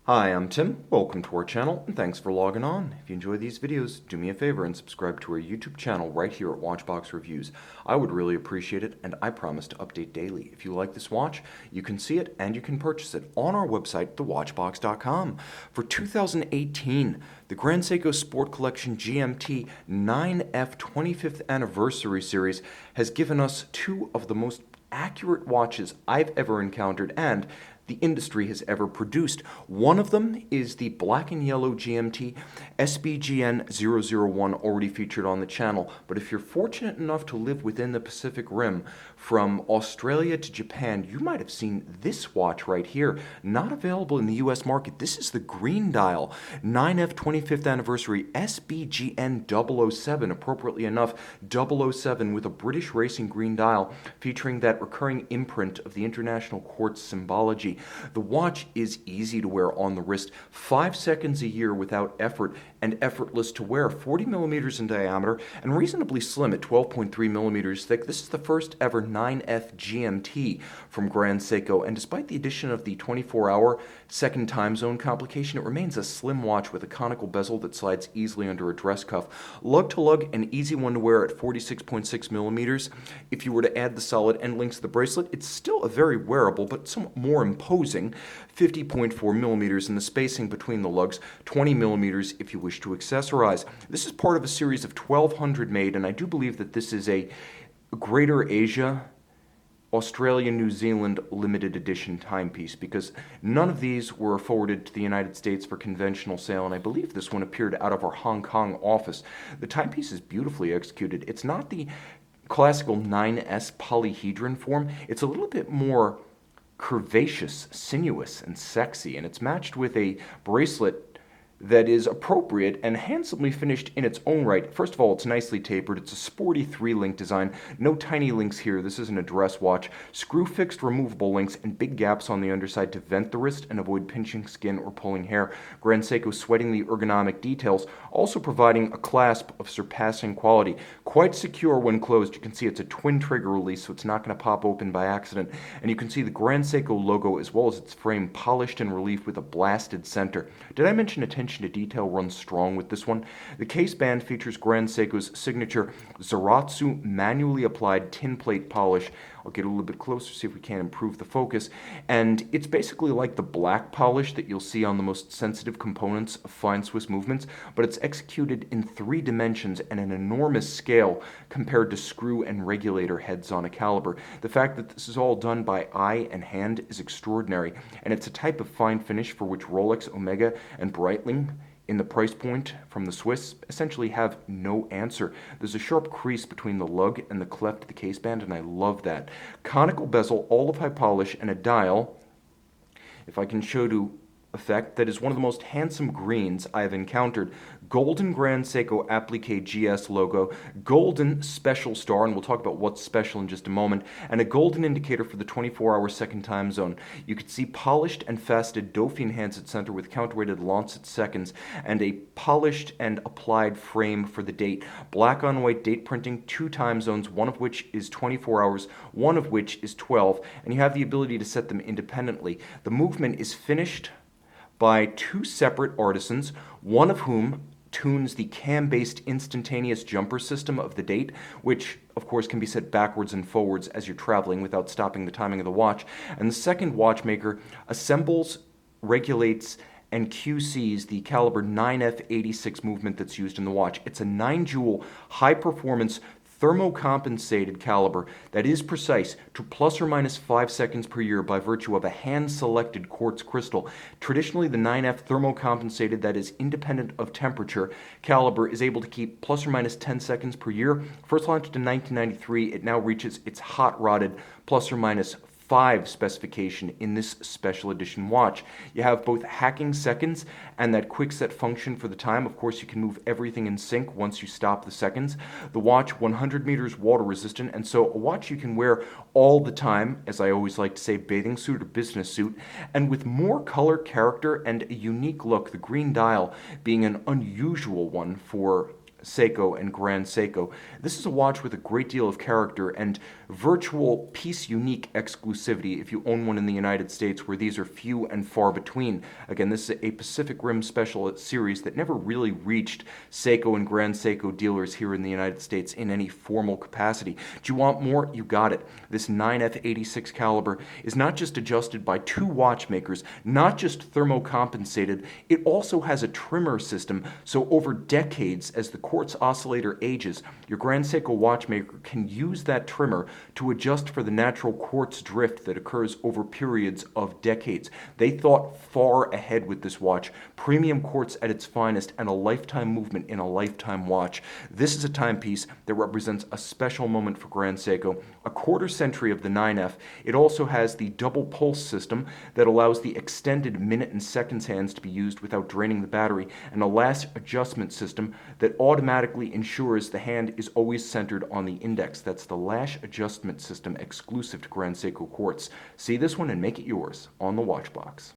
Hi, I'm Tim. Welcome to our channel, and thanks for logging on. If you enjoy these videos, do me a favor and subscribe to our YouTube channel right here at Watchbox Reviews. I would really appreciate it, and I promise to update daily. If you like this watch, you can see it and you can purchase it on our website, thewatchbox.com. For 2018, the Grand Seiko Sport Collection GMT 9F 25th Anniversary Series has given us two of the most accurate watches I've ever encountered and the industry has ever produced. One of them is the black and yellow GMT SBGN007, already featured on the channel. But if you're fortunate enough to live within the Pacific Rim, from Australia to Japan, you might have seen this watch right here, not available in the US market. This is the green dial 9F 25th Anniversary SBGN007, appropriately enough, 007 with a British racing green dial featuring that recurring imprint of the international quartz symbology. The watch is easy to wear on the wrist, 5 seconds a year without effort, and effortless to wear, 40 millimeters in diameter and reasonably slim at 12.3 millimeters thick. This is the first ever 9F GMT from Grand Seiko, and despite the addition of the 24-hour second time zone complication, it remains a slim watch with a conical bezel that slides easily under a dress cuff. Lug to lug, an easy one to wear at 46.6 millimeters. If you were to add the solid end links to the bracelet, it's still a very wearable but somewhat more imposing 50.4 millimeters, in the spacing between the lugs, 20 millimeters if you wish to accessorize. This is part of a series of 1,200 made, and I do believe that this is a Greater Asia, Australia, New Zealand limited edition timepiece, because none of these were forwarded to the United States for conventional sale, and I believe this one appeared out of our Hong Kong office. The timepiece is beautifully executed. It's not the classical 9S polyhedron form. It's a little bit more curvaceous, sinuous, and sexy, and it's matched with a bracelet that is appropriate and handsomely finished in its own right. First of all, it's nicely tapered. It's a sporty 3-link design. No tiny links here. This isn't a dress watch. Screw-fixed removable links and big gaps on the underside to vent the wrist and avoid pinching skin or pulling hair. Grand Seiko sweating the ergonomic details, also providing a clasp of surpassing quality. Quite secure when closed. You can see it's a twin trigger release, so it's not going to pop open by accident. And you can see the Grand Seiko logo as well as its frame polished in relief with a blasted center. Did I mention attention to detail runs strong with this one? The case band features Grand Seiko's signature Zaratsu manually applied tin plate polish. I'll get a little bit closer, see if we can improve the focus. And it's basically like the black polish that you'll see on the most sensitive components of fine Swiss movements, but it's executed in 3 dimensions and an enormous scale compared to screw and regulator heads on a caliber. The fact that this is all done by eye and hand is extraordinary, and it's a type of fine finish for which Rolex, Omega, and Breitling in the price point from the Swiss essentially have no answer. There's a sharp crease between the lug and the cleft of the case band, and I love that. Conical bezel, all of high polish, and a dial, if I can show to effect, that is one of the most handsome greens I have encountered. Golden Grand Seiko Applique GS logo, golden special star, and we'll talk about what's special in just a moment, and a golden indicator for the 24-hour second time zone. You can see polished and faceted Dauphine hands at center with counterweighted lancet seconds, and a polished and applied frame for the date. Black on white date printing, 2 time zones, one of which is 24 hours, one of which is 12, and you have the ability to set them independently. The movement is finished by 2 separate artisans, one of whom tunes the cam-based instantaneous jumper system of the date, which of course can be set backwards and forwards as you're traveling without stopping the timing of the watch. And the second watchmaker assembles, regulates, and QCs the caliber 9F86 movement that's used in the watch. It's a 9-jewel high-performance thermocompensated caliber that is precise to plus or minus 5 seconds per year by virtue of a hand-selected quartz crystal. Traditionally, the 9F thermocompensated, that is independent of temperature, caliber is able to keep plus or minus 10 seconds per year. First launched in 1993, it now reaches its hot-rodded plus or minus 5 specification in this special edition watch. You have both hacking seconds and that quick set function for the time. Of course, you can move everything in sync once you stop the seconds. The watch 100 meters water resistant, and so a watch you can wear all the time, as I always like to say, bathing suit or business suit, and with more color, character, and a unique look, the green dial being an unusual one for Seiko and Grand Seiko. This is a watch with a great deal of character and virtual piece-unique exclusivity if you own one in the United States, where these are few and far between. Again, this is a Pacific Rim Special series that never really reached Seiko and Grand Seiko dealers here in the United States in any formal capacity. Do you want more? You got it. This 9F86 caliber is not just adjusted by two watchmakers, not just thermocompensated, it also has a trimmer system, so over decades, as the quartz oscillator ages, your Grand Seiko watchmaker can use that trimmer to adjust for the natural quartz drift that occurs over periods of decades. They thought far ahead with this watch. Premium quartz at its finest and a lifetime movement in a lifetime watch. This is a timepiece that represents a special moment for Grand Seiko. A quarter century of the 9F. It also has the double pulse system that allows the extended minute and seconds hands to be used without draining the battery, and a lash adjustment system that automatically ensures the hand is always centered on the index. That's the lash adjustment system exclusive to Grand Seiko Quartz. See this one and make it yours on the watch box.